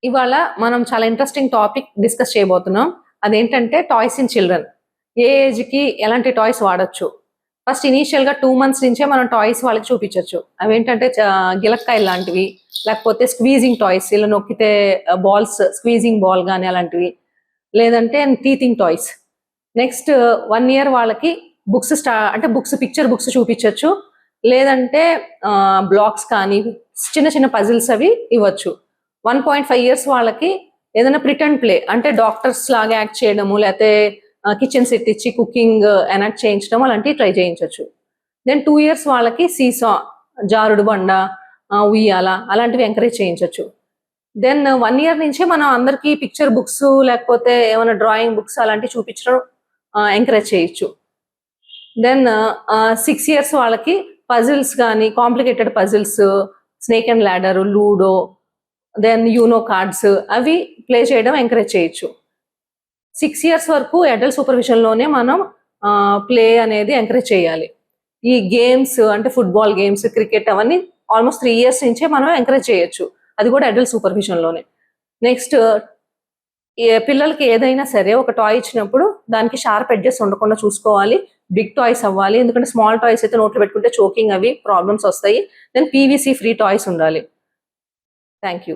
ఇవాళ మనం చాలా ఇంట్రెస్టింగ్ టాపిక్ డిస్కస్ చేయబోతున్నాం. అదేంటంటే టాయ్స్ ఇన్ చిల్డ్రన్. ఏ ఏజ్‌కి ఎలాంటి టాయ్స్ వాడొచ్చు? ఫస్ట్ ఇనీషియల్‌గా 2 మంత్స్ నుంచే మనం టాయ్స్ వాళ్ళకి చూపించొచ్చు. అవేంటంటే గిలక్కాయలు లాంటివి, లేకపోతే స్క్వీజింగ్ టాయ్స్ ఇలా నొక్కితే బాల్స్ స్క్వీజింగ్ బాల్ గాని అలాంటివి. లేదంటే టీతింగ్ టాయ్స్. నెక్స్ట్ 1 ఇయర్ వాళ్ళకి అంటే పిక్చర్ బుక్స్ చూపించొచ్చు. లేదంటే బ్లాక్స్ కానీ చిన్న చిన్న పజిల్స్ అవి ఇవ్వచ్చు. 1.5 ఇయర్స్ వాళ్ళకి ఏదైనా ప్రిటెండ్ ప్లే అంటే డాక్టర్స్ లాగా యాక్ట్ చేయడము, లేకపోతే కిచెన్ సెట్ ఇచ్చి కుకింగ్ ఎనాక్ట్ చేయించడం అలాంటివి ట్రై చేయించవచ్చు. దెన్ 2 ఇయర్స్ వాళ్ళకి సీసా, జారుడు బండ, ఉయ్యాల అలాంటివి ఎంకరేజ్ చేయించవచ్చు. దెన్ 1 ఇయర్ నుంచే మనం అందరికీ పిక్చర్ బుక్స్ లేకపోతే ఏమైనా డ్రాయింగ్ బుక్స్ అలాంటివి చూపించడం ఎంకరేజ్ చేయొచ్చు. దెన్ 6 ఇయర్స్ వాళ్ళకి పజిల్స్ కానీ complicated puzzles, snake and ladder, ludo, then Uno cards అవి ప్లే చేయడం ఎంకరేజ్ చేయొచ్చు. 6 ఇయర్స్ వరకు అడల్ట్ సూపర్విజన్లోనే మనం ప్లే అనేది ఎంకరేజ్ చేయాలి. ఈ గేమ్స్ అంటే ఫుట్బాల్ గేమ్స్, క్రికెట్ అవన్నీ ఆల్మోస్ట్ 3 ఇయర్స్ నుంచే మనం ఎంకరేజ్ చేయొచ్చు. అది కూడా అడల్ట్ సూపర్విజన్లోనే. నెక్స్ట్ పిల్లలకి ఏదైనా సరే ఒక టాయ్ ఇచ్చినప్పుడు దానికి షార్ప్ ఎడ్జెస్ ఉండకుండా చూసుకోవాలి. బిగ్ టాయ్స్ అవ్వాలి. ఎందుకంటే స్మాల్ టాయ్స్ అయితే నోట్లో పెట్టుకుంటే చోకింగ్ అవి ప్రాబ్లమ్స్ వస్తాయి. దెన్ పీవీసీ ఫ్రీ టాయ్స్ ఉండాలి. Thank you.